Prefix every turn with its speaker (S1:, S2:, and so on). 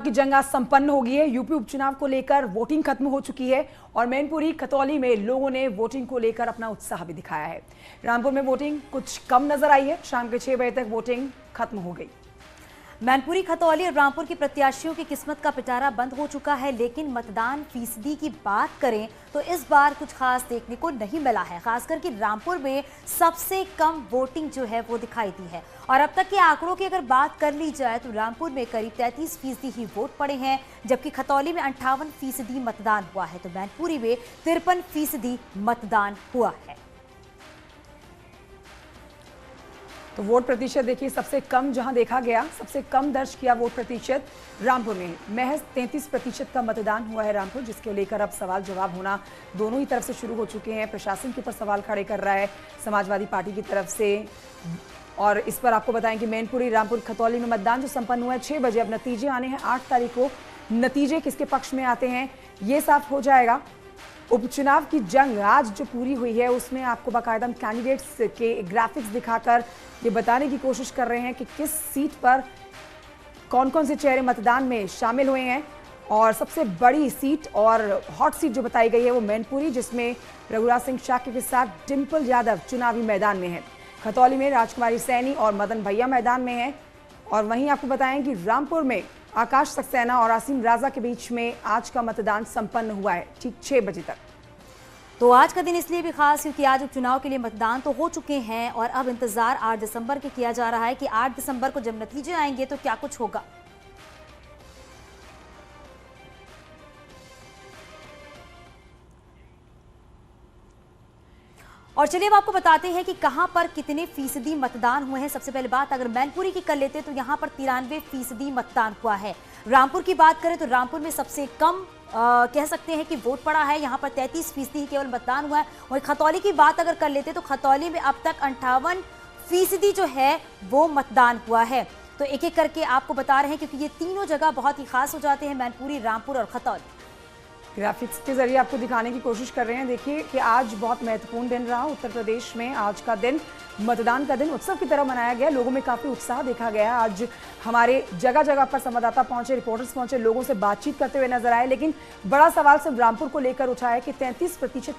S1: की जंग आज संपन्न हो गई है। यूपी उपचुनाव को लेकर वोटिंग खत्म हो चुकी है और मैनपुरी खतौली में लोगों ने वोटिंग को लेकर अपना उत्साह भी दिखाया है। रामपुर में वोटिंग कुछ कम नजर आई है। शाम के 6 बजे तक वोटिंग खत्म हो गई।
S2: मैनपुरी, खतौली और रामपुर के प्रत्याशियों की किस्मत का पिटारा बंद हो चुका है, लेकिन मतदान फीसदी की बात करें तो इस बार कुछ खास देखने को नहीं मिला है। खासकर कि रामपुर में सबसे कम वोटिंग जो है वो दिखाई दी है और अब तक के आंकड़ों की अगर बात कर ली जाए तो रामपुर में करीब 33% ही वोट पड़े हैं, जबकि खतौली में 58% मतदान हुआ है, तो मैनपुरी में 53% मतदान हुआ है।
S1: तो वोट प्रतिशत देखिए, सबसे कम जहां देखा गया, सबसे कम दर्ज किया वोट प्रतिशत रामपुर में महज 33% का मतदान हुआ है रामपुर, जिसके लेकर अब सवाल जवाब होना दोनों ही तरफ से शुरू हो चुके हैं। प्रशासन के ऊपर सवाल खड़े कर रहा है समाजवादी पार्टी की तरफ से। और इस पर आपको बताएं कि मैनपुरी, रामपुर, खतौली में मतदान जो संपन्न हुआ है 6 बजे, अब नतीजे आने हैं 8 तारीख को। नतीजे किसके पक्ष में आते हैं ये साफ हो जाएगा। उपचुनाव की जंग आज जो पूरी हुई है उसमें आपको बाकायदा कैंडिडेट्स के ग्राफिक्स दिखाकर ये बताने की कोशिश कर रहे हैं कि किस सीट पर कौन कौन से चेहरे मतदान में शामिल हुए हैं। और सबसे बड़ी सीट और हॉट सीट जो बताई गई है वो मैनपुरी, जिसमें रघुराज सिंह शाक्य के साथ डिंपल यादव चुनावी मैदान में है। खतौली में राजकुमारी सैनी और मदन भैया मैदान में है। और वहीं आपको बताएं कि रामपुर में आकाश सक्सेना और आसिम राजा के बीच में आज का मतदान संपन्न हुआ है ठीक 6 बजे तक।
S2: तो आज का दिन इसलिए भी खास क्योंकि आज उपचुनाव के लिए मतदान तो हो चुके हैं और अब इंतजार 8 दिसंबर के किया जा रहा है कि 8 दिसंबर को जब नतीजे आएंगे तो क्या कुछ होगा। और चलिए अब आपको बताते हैं कि कहां पर कितने फीसदी मतदान हुए हैं। सबसे पहले बात अगर मैनपुरी की कर लेते तो यहां पर 93% मतदान हुआ है। रामपुर की बात करें तो रामपुर में सबसे कम कह सकते हैं कि वोट पड़ा है, यहां पर 33% ही केवल मतदान हुआ है। और खतौली की बात अगर कर लेते तो खतौली में अब तक 58% जो है वो मतदान हुआ है। तो एक एक करके आपको बता रहे हैं क्योंकि ये तीनों जगह बहुत ही खास हो जाते हैं, मैनपुरी, रामपुर और खतौली।
S1: ग्राफिक्स के जरिए आपको दिखाने की कोशिश कर रहे हैं। देखिए कि आज बहुत महत्वपूर्ण दिन रहा उत्तर प्रदेश में। आज का दिन मतदान का दिन उत्सव की तरह मनाया गया। लोगों में काफी उत्साह देखा गया। आज हमारे जगह जगह पर संवाददाता पहुंचे, रिपोर्टर्स पहुंचे, लोगों से बातचीत करते हुए नजर आए। लेकिन बड़ा सवाल सिर्फ रामपुर को लेकर उठा है कि 33%